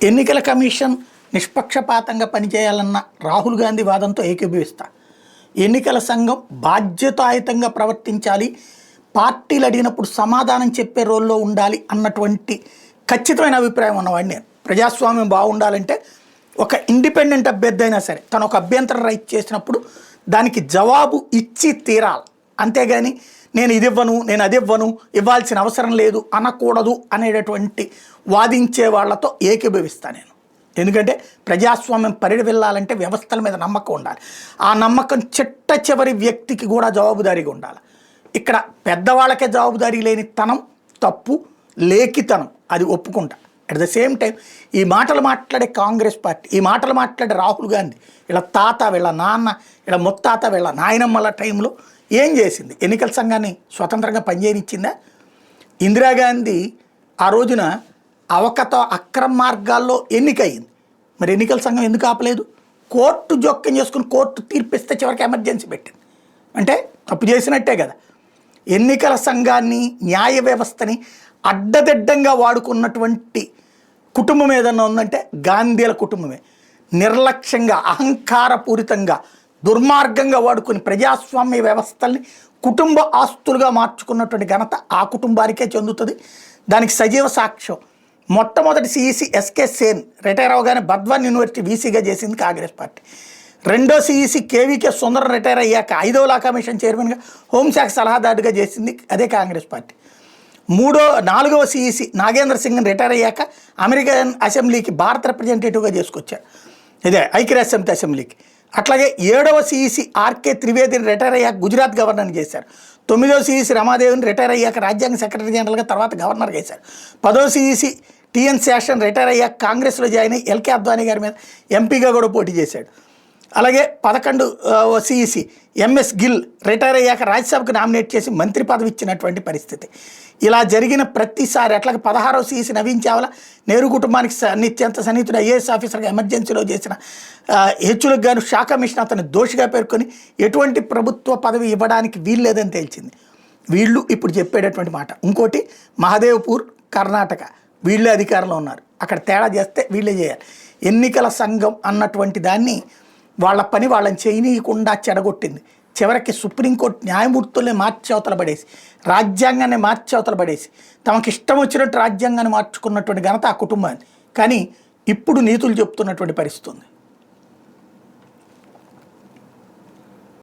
ఎన్నికల కమిషన్ నిష్పక్షపాతంగా పనిచేయాలన్న రాహుల్ గాంధీ వాదంతో ఏకీభవిస్తా. ఎన్నికల సంఘం బాధ్యతాయుతంగా ప్రవర్తించాలి, పార్టీలు అడిగినప్పుడు సమాధానం చెప్పే రోల్లో ఉండాలి అన్నటువంటి ఖచ్చితమైన అభిప్రాయం ఉన్నవాడిని నేను. ప్రజాస్వామ్యం బాగుండాలంటే ఒక ఇండిపెండెంట్ అభ్యర్థి అయినా సరే తను ఒక అభ్యంతరం రైట్ చేసినప్పుడు దానికి జవాబు ఇచ్చి తీరాలి. అంతేగాని నేను ఇది ఇవ్వను, నేను అది ఇవ్వను, ఇవ్వాల్సిన అవసరం లేదు అనకూడదు అనేటటువంటి వాదించే వాళ్లతో ఏకీభవిస్తాను నేను. ఎందుకంటే ప్రజాస్వామ్యం పరిడి వెళ్ళాలంటే వ్యవస్థల మీద నమ్మకం ఉండాలి. ఆ నమ్మకం చిట్ట చివరి వ్యక్తికి కూడా జవాబుదారీగా ఉండాలి. ఇక్కడ పెద్దవాళ్ళకే జవాబుదారీ లేని తనం, తప్పు, లేఖితనం అది ఒప్పుకుంటా. అట్ ద సేమ్ టైం ఈ మాటలు మాట్లాడే కాంగ్రెస్ పార్టీ, ఈ మాటలు మాట్లాడే రాహుల్ గాంధీ, వీళ్ళ తాత, వీళ్ళ నాన్న, వీళ్ళ ముత్తాత, వీళ్ళ నాయనమ్మల టైంలో ఏం చేసింది? ఎన్నికల సంఘాన్ని స్వతంత్రంగా పనిచేయనిచ్చిందా? ఇందిరాగాంధీ ఆ రోజున అక్రమ మార్గాల్లో ఎన్నికయింది. మరి ఎన్నికల సంఘం ఎందుకు ఆపలేదు? కోర్టు జోక్యం చేసుకుని కోర్టు తీర్పిస్తే చివరికి ఎమర్జెన్సీ పెట్టింది. అంటే తప్పు చేసినట్టే కదా. ఎన్నికల సంఘాన్ని, న్యాయ వ్యవస్థని అడ్డదిడ్డంగా వాడుకున్నటువంటి కుటుంబం ఏదన్నా ఉందంటే గాంధీల కుటుంబమే. నిర్లక్ష్యంగా, అహంకారపూరితంగా, దుర్మార్గంగా వాడుకుని ప్రజాస్వామ్య వ్యవస్థల్ని కుటుంబ ఆస్తులుగా మార్చుకున్నటువంటి ఘనత ఆ కుటుంబానికే చెందుతుంది. దానికి సజీవ సాక్ష్యం మొట్టమొదటి సిఈసి ఎస్కే సేన్ రిటైర్ అవగానే బర్ద్వాన్ యూనివర్సిటీ వీసీగా చేసింది కాంగ్రెస్ పార్టీ. రెండో సిఈసి కేవీకే సుందరం రిటైర్ అయ్యాక 5వ లా కమిషన్ చైర్మన్గా, హోంశాఖ సలహాదారుగా చేసింది అదే కాంగ్రెస్ పార్టీ. 4వ సిఈసి నాగేంద్ర సింగ్ రిటైర్ అయ్యాక అమెరికన్ అసెంబ్లీకి భారత రిప్రజెంటేటివ్గా చేసుకొచ్చారు, ఇదే ఐక్యరాజ్య సమితి అసెంబ్లీకి. అట్లాగే 7వ సిఈసి ఆర్కే త్రివేదిని రిటైర్ అయ్యాక గుజరాత్ గవర్నర్ని చేశారు. 9వ సిఈసి రమాదేవిని రిటైర్ అయ్యాక రాజ్యాంగ సెక్రటరీ జనరల్గా తర్వాత గవర్నర్గా చేశారు. 10వ సిఈసి టిఎన్ శేషన్ రిటైర్ అయ్యాక కాంగ్రెస్లో జాయిన్ అయ్యి ఎల్కే అద్వానీ గారి మీద ఎంపీగా కూడా పోటీ చేశాడు. అలాగే 11వ సిఈసి ఎంఎస్ గిల్ రిటైర్ అయ్యాక రాజ్యసభకు నామినేట్ చేసి మంత్రి పదవి ఇచ్చినటువంటి పరిస్థితి. ఇలా జరిగిన ప్రతిసారి అట్లాగే 16వ సిఈసి నవీన్ చావ్లా నెహ్రూ కుటుంబానికి అత్యంత సన్నిహితుడు ఐఏఎస్ ఆఫీసర్గా ఎమర్జెన్సీలో చేసిన హెచ్చులకు గాను షా కమిషన్ అతను దోషిగా పేర్కొని ఎటువంటి ప్రభుత్వ పదవి ఇవ్వడానికి వీల్లేదని తేల్చింది. వీళ్ళు ఇప్పుడు చెప్పేటటువంటి మాట. ఇంకోటి మహదేవ్పూర్ కర్ణాటక, వీళ్ళే అధికారంలో ఉన్నారు. అక్కడ తేడా చేస్తే వీళ్ళే చేయాలి. ఎన్నికల సంఘం అన్నటువంటి దాన్ని వాళ్ళ పని వాళ్ళని చేయనీయకుండా చెడగొట్టింది. చివరికి సుప్రీంకోర్టు న్యాయమూర్తుల్ని మార్చి అవతల పడేసి, రాజ్యాంగాన్ని మార్చి అవతల పడేసి, తమకి ఇష్టం వచ్చినట్టు రాజ్యాంగాన్ని మార్చుకున్నటువంటి ఘనత ఆ కుటుంబాన్ని. కానీ ఇప్పుడు నీతులు చెప్తున్నటువంటి పరిస్థితి ఉంది.